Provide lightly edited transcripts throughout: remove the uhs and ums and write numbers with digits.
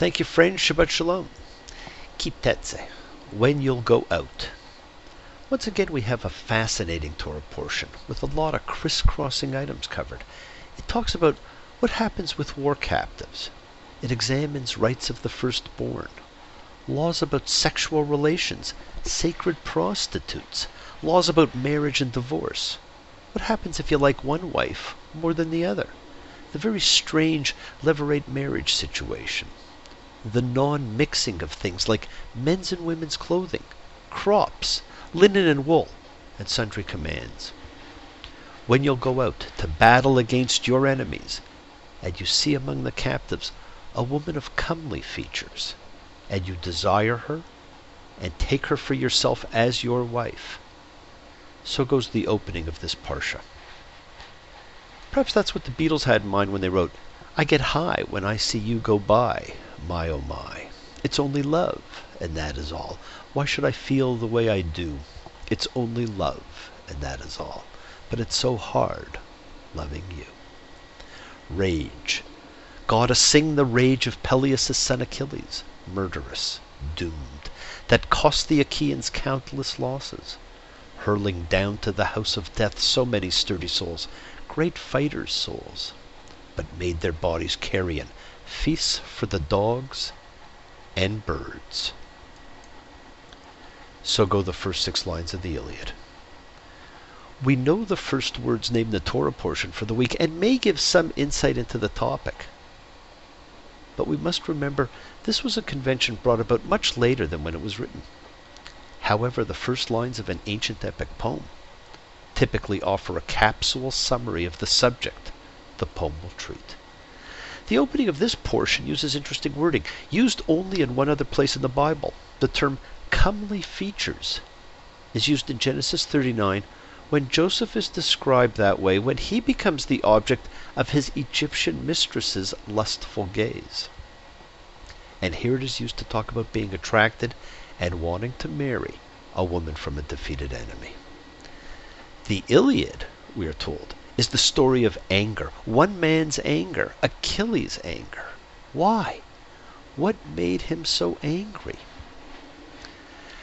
Thank you, friend. Shabbat Shalom. Keep tetze. When you'll go out. Once again, we have a fascinating Torah portion with a lot of crisscrossing items covered. It talks about what happens with war captives. It examines rights of the firstborn, laws about sexual relations, sacred prostitutes, laws about marriage and divorce. What happens if you like one wife more than the other? The very strange levirate marriage situation. The non-mixing of things like men's and women's clothing, crops, linen and wool, and sundry commands. When you'll go out to battle against your enemies, and you see among the captives a woman of comely features, and you desire her, and take her for yourself as your wife. So goes the opening of this parsha. Perhaps that's what the Beatles had in mind when they wrote, "I get high when I see you go by, my oh my. It's only love, and that is all. Why should I feel the way I do? It's only love, and that is all. But it's so hard, loving you." Rage. Gotta sing the rage of Peleus' son Achilles, murderous, doomed, that cost the Achaeans countless losses, hurling down to the house of death so many sturdy souls, great fighters' souls, but made their bodies carrion, feasts for the dogs and birds. So go the first 6 lines of the Iliad. We know the first words name the Torah portion for the week and may give some insight into the topic. But we must remember this was a convention brought about much later than when it was written. However, the first lines of an ancient epic poem typically offer a capsule summary of the subject the poem will treat. The opening of this portion uses interesting wording, used only in one other place in the Bible. The term comely features is used in Genesis 39 when Joseph is described that way when he becomes the object of his Egyptian mistress's lustful gaze. And here it is used to talk about being attracted and wanting to marry a woman from a defeated enemy. The Iliad, we are told, is the story of anger, one man's anger, Achilles' anger. Why? What made him so angry?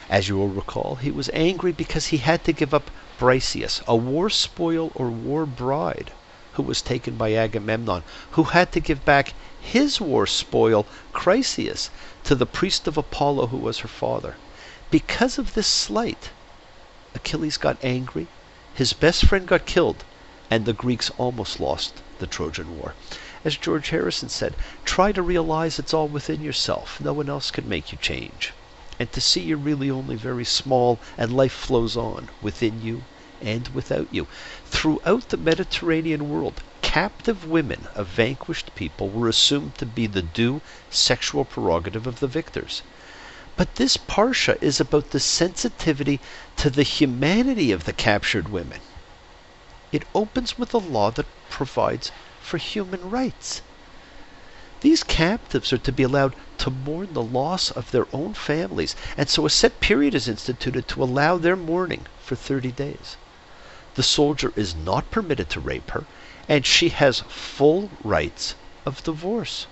As you will recall, he was angry because he had to give up Briseis, a war spoil or war bride, who was taken by Agamemnon, who had to give back his war spoil, Chryseis, to the priest of Apollo who was her father. Because of this slight, Achilles got angry, his best friend got killed, and the Greeks almost lost the Trojan War. As George Harrison said, try to realize it's all within yourself. No one else can make you change. And to see you're really only very small and life flows on within you and without you. Throughout the Mediterranean world, captive women of vanquished people were assumed to be the due sexual prerogative of the victors. But this parsha is about the sensitivity to the humanity of the captured women. It opens with a law that provides for human rights. These captives are to be allowed to mourn the loss of their own families, and so a set period is instituted to allow their mourning for 30 days. The soldier is not permitted to rape her, and she has full rights of divorce.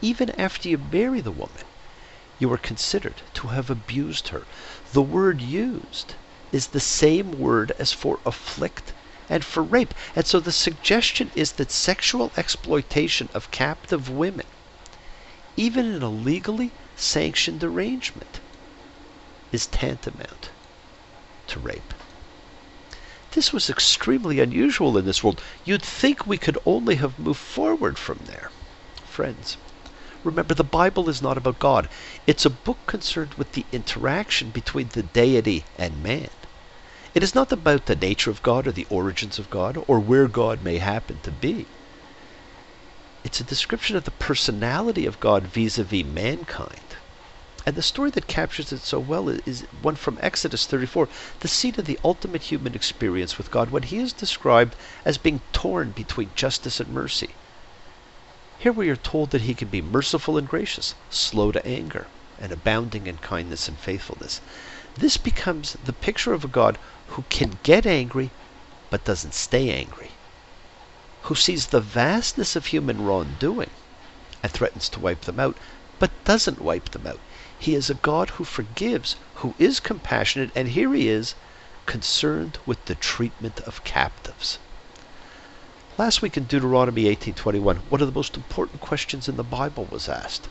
Even after you marry the woman, you are considered to have abused her. The word used is the same word as for afflict and for rape. And so the suggestion is that sexual exploitation of captive women, even in a legally sanctioned arrangement, is tantamount to rape. This was extremely unusual in this world. You'd think we could only have moved forward from there. Friends, remember, the Bible is not about God. It's a book concerned with the interaction between the deity and man. It is not about the nature of God or the origins of God or where God may happen to be. It's a description of the personality of God vis-a-vis mankind. And the story that captures it so well is one from Exodus 34, the scene of the ultimate human experience with God when he is described as being torn between justice and mercy. Here we are told that he can be merciful and gracious, slow to anger, and abounding in kindness and faithfulness. This becomes the picture of a God who can get angry but doesn't stay angry, who sees the vastness of human wrongdoing and threatens to wipe them out, but doesn't wipe them out. He is a God who forgives, who is compassionate, and here he is, concerned with the treatment of captives. Last week in Deuteronomy 18:21, one of the most important questions in the Bible was asked.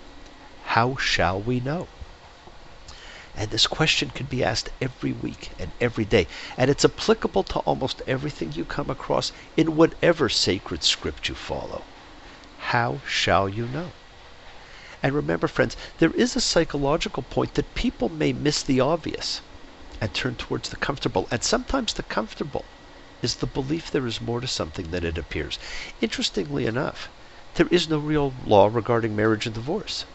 How shall we know? And this question can be asked every week and every day, and it's applicable to almost everything you come across in whatever sacred script you follow. How shall you know? And remember, friends, there is a psychological point that people may miss the obvious and turn towards the comfortable. And sometimes the comfortable is the belief there is more to something than it appears. Interestingly enough, there is no real law regarding marriage and divorce.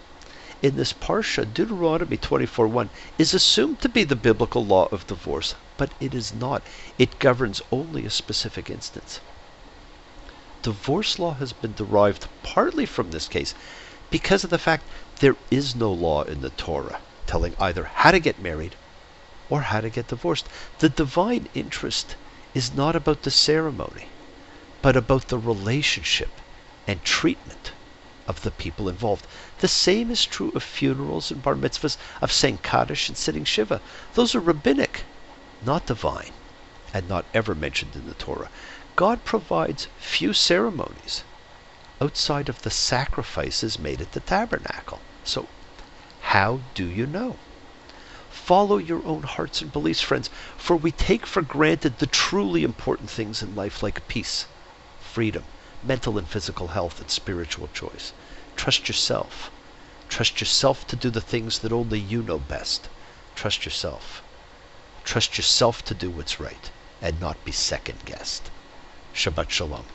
In this parsha, Deuteronomy 24:1 is assumed to be the biblical law of divorce, but it is not. It governs only a specific instance. Divorce law has been derived partly from this case because of the fact there is no law in the Torah telling either how to get married or how to get divorced. The divine interest is not about the ceremony, but about the relationship and treatment of the people involved. The same is true of funerals and bar mitzvahs, of saying Kaddish and sitting Shiva. Those are rabbinic, not divine, and not ever mentioned in the Torah. God provides few ceremonies outside of the sacrifices made at the tabernacle. So, how do you know? Follow your own hearts and beliefs, friends, for we take for granted the truly important things in life like peace, freedom, mental and physical health, and spiritual choice. Trust yourself. Trust yourself to do the things that only you know best. Trust yourself. Trust yourself to do what's right and not be second-guessed. Shabbat Shalom.